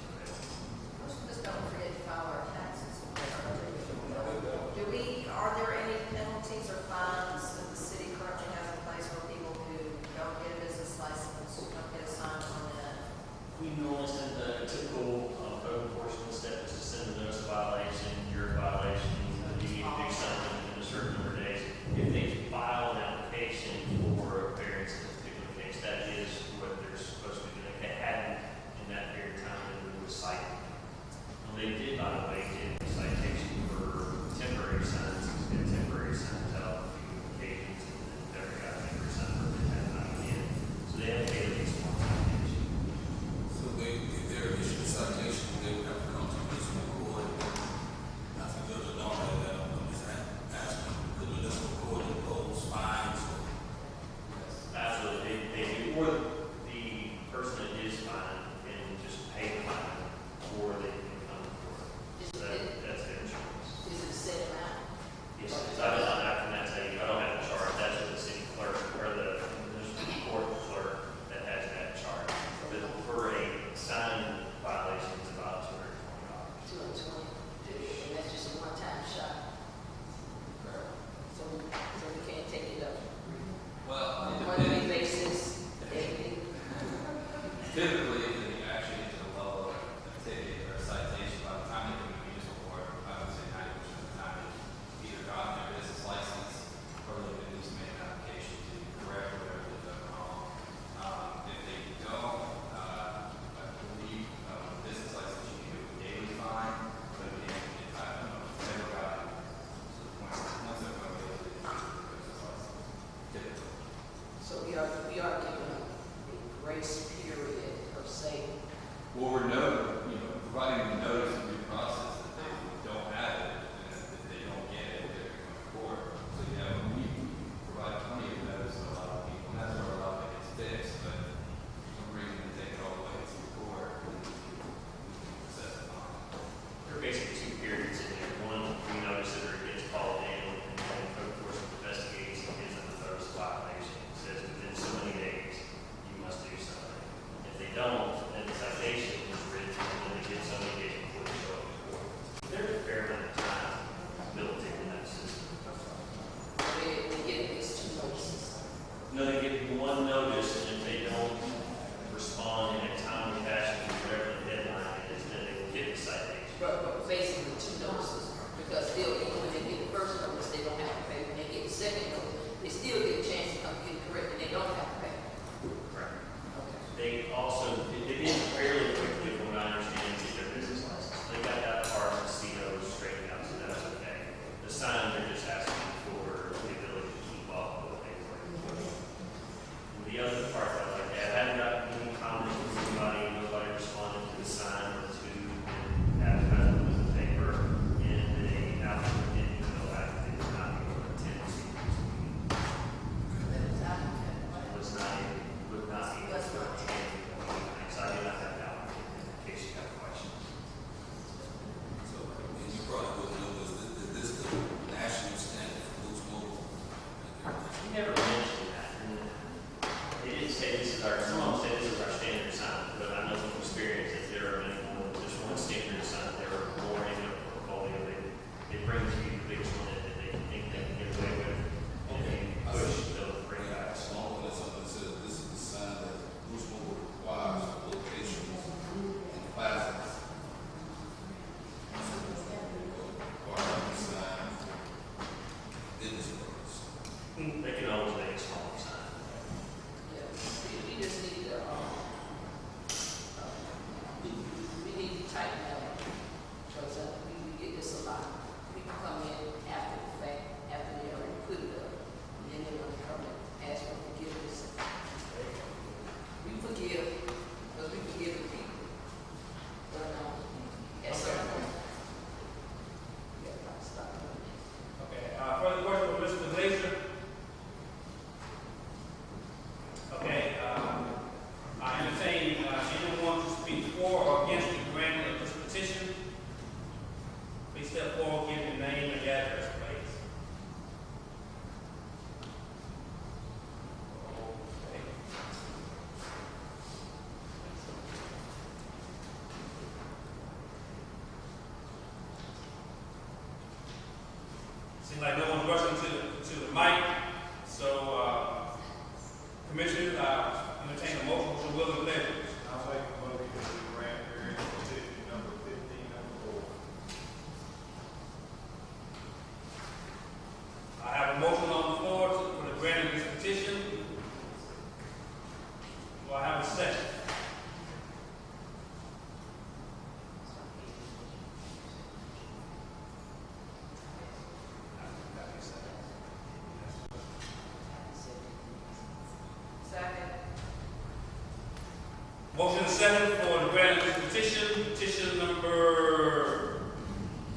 petition. Please step forward, give your name and address, please. Okay. Seems like no one's rushing to the mic, so, Commissioners, entertain a motion, which will and pleasure. I'll make a motion to grant variance petition number 1504. I have a motion on the floor for the grant of this petition. Do I have a second? Second. Motion is second for the grant of this petition, petition number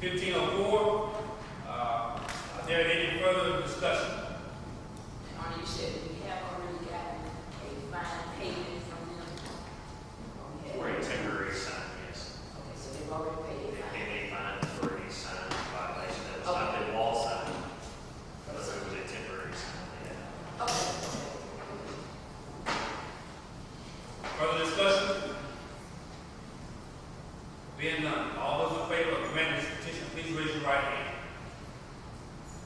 1504. Are there any further discussion? And Arnie, you said we have already gotten a fine payment from them. Okay. For a temporary sign, yes. Okay, so they've already paid They a fine. paid a fine for a sign violation. That was not a wall sign, but it was a temporary sign. Yeah. Okay. Further discussion? Being none, all those in favor of granting this petition, please raise your right hand.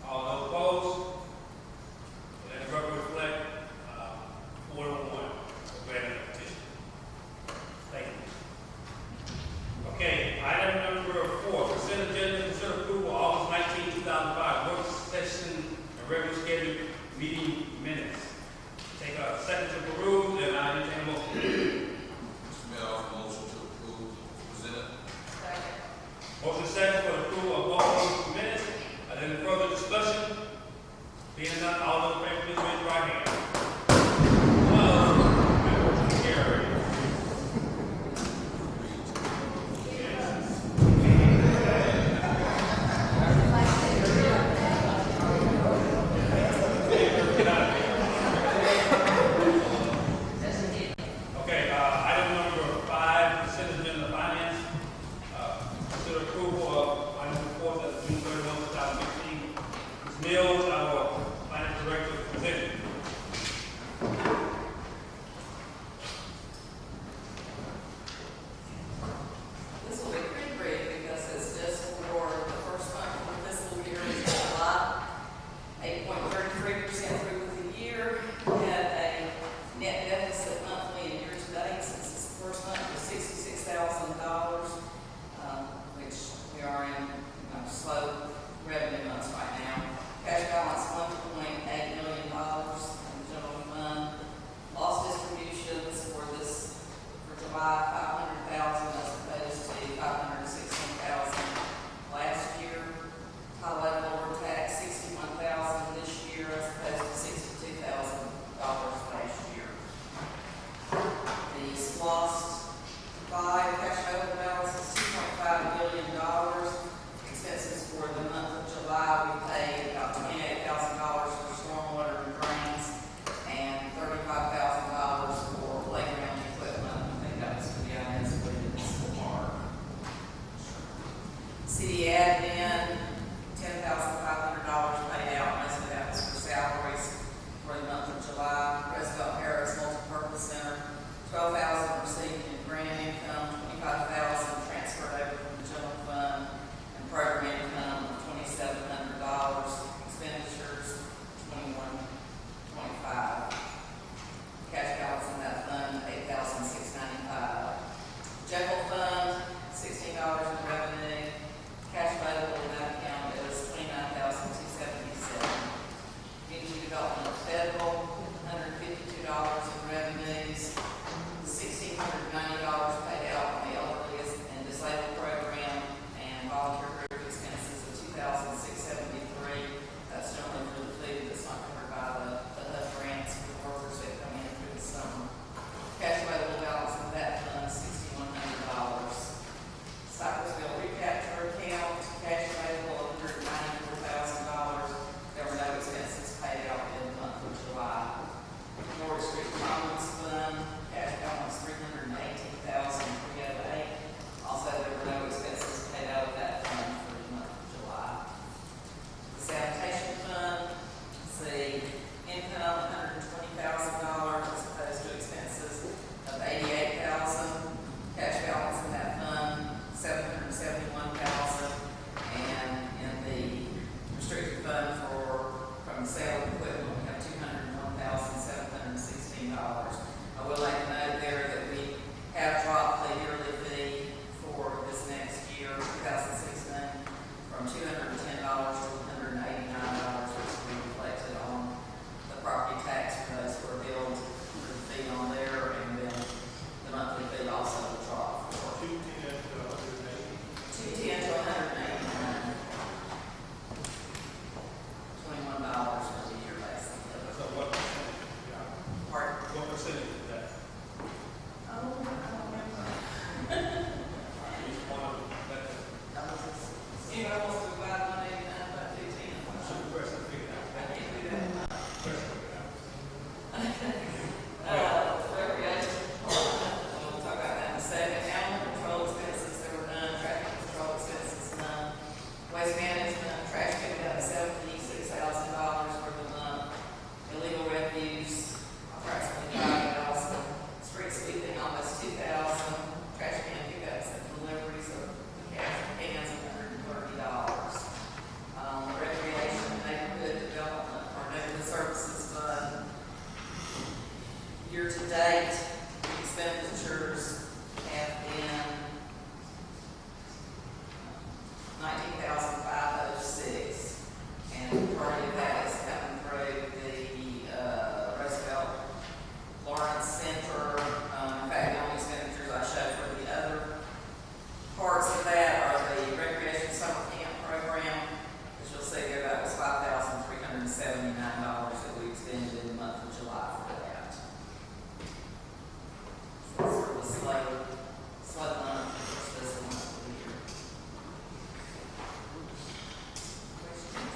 All those opposed? Let the record reflect, 4 to 1 for granting the petition. Thank you. Okay, item number 4, consent agenda, consider approval of August 19, 2005, work session and regular scheduled meeting minutes. Take a second to peruse, and I entertain a motion. Mr. Mayor, I offer a motion to approve presented. Second. Motion second for the approval of both minutes. Are there any further discussion? Being none, all those in favor, please raise your right hand. Motion carried. Okay, item number 5, consent agenda finance. Consider approval of item report of June 31, 2015. Ms. Mills, our finance director,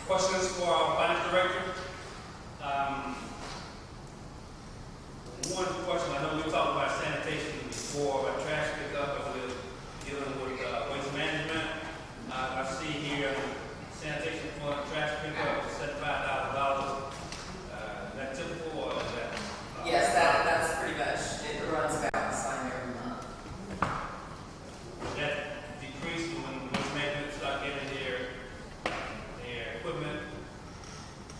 Questions for our finance director? One question, I know we talked about sanitation before, about trash pickup, but we're dealing with waste management. I see here sanitation for trash pickup, $75,000. Is that typical or is that? Yes, that's pretty much, it runs about the same every month. Would that decrease when waste management start getting their equipment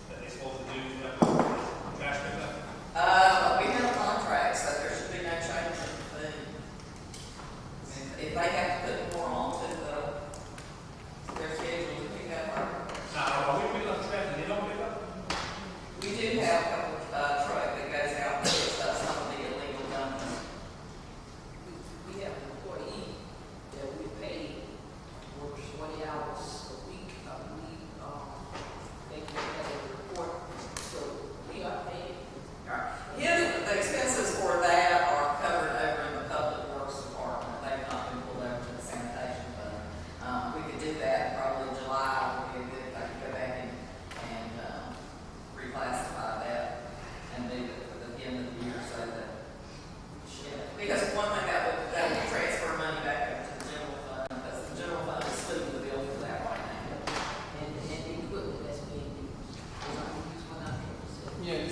that they're supposed to do, trash pickup? We have contracts, so there should be no change in the fee. If they have to put more onto their schedule to pick up our, Now, are we picking up trash and they don't pick up? we do have a couple, truck that goes out and picks up some of the illegal dumping. We have an employee that we pay, works 20 hours a week, I believe, they can have a report, so we are paying. The expenses for that are covered over in the public works department, they've not been pulled over to the sanitation fund. We could do that probably in July, would be a good, I could go back and reclassify that and do it for the end of the year, so that, because one thing that would transfer money back over to the general fund, because the general fund is splitting the bill for that right now. And the equipment that's being used, is not used 100%. Yeah,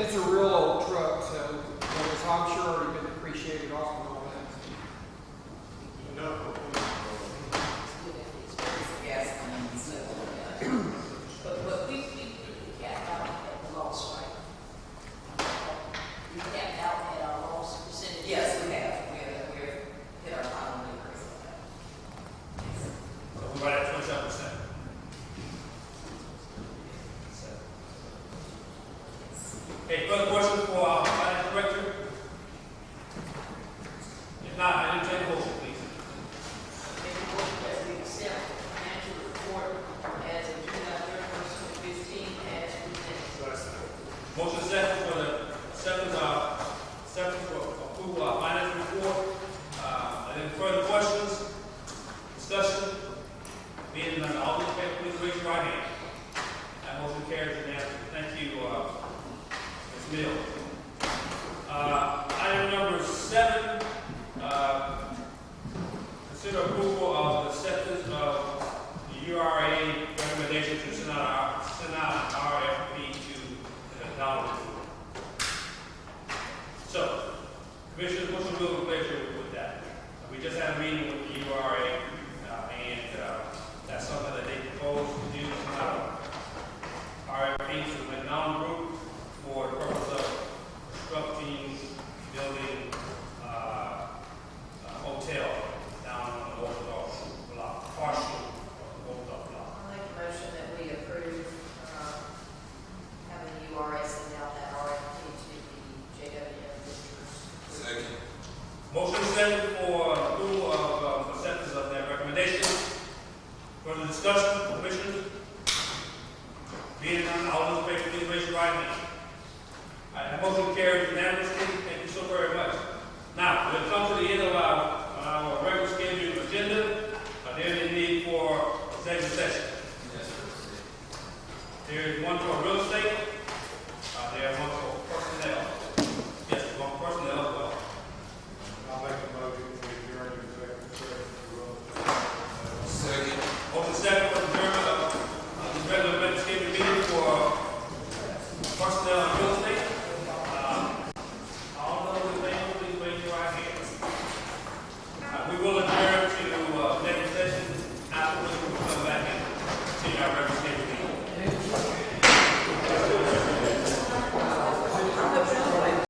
it's a real old truck, so it's, I'm sure already been depreciated off and all that. Enough of them. Gas and stuff like that. But we capped out at the loss, right? We capped out at our loss percentage. Yes, we have hit our final decrease on that. Yes. So we're right at 27%. Okay, further questions for our finance director? If not, I entertain a motion, please. Make a motion that we accept the financial report as of July 31st, 2015, as presented. Motion second for the acceptance for approval of finance report. Any further questions? Discussion? Being none, all those in favor, please raise your right hand. That motion carries unanimously. Thank you, Ms. Mills. Item number 7, consider approval of the acceptance of the URA recommendation to send out RFP to the Dollar Tree. So, Commissioners, what's the will and pleasure with that? We just had a meeting with the URA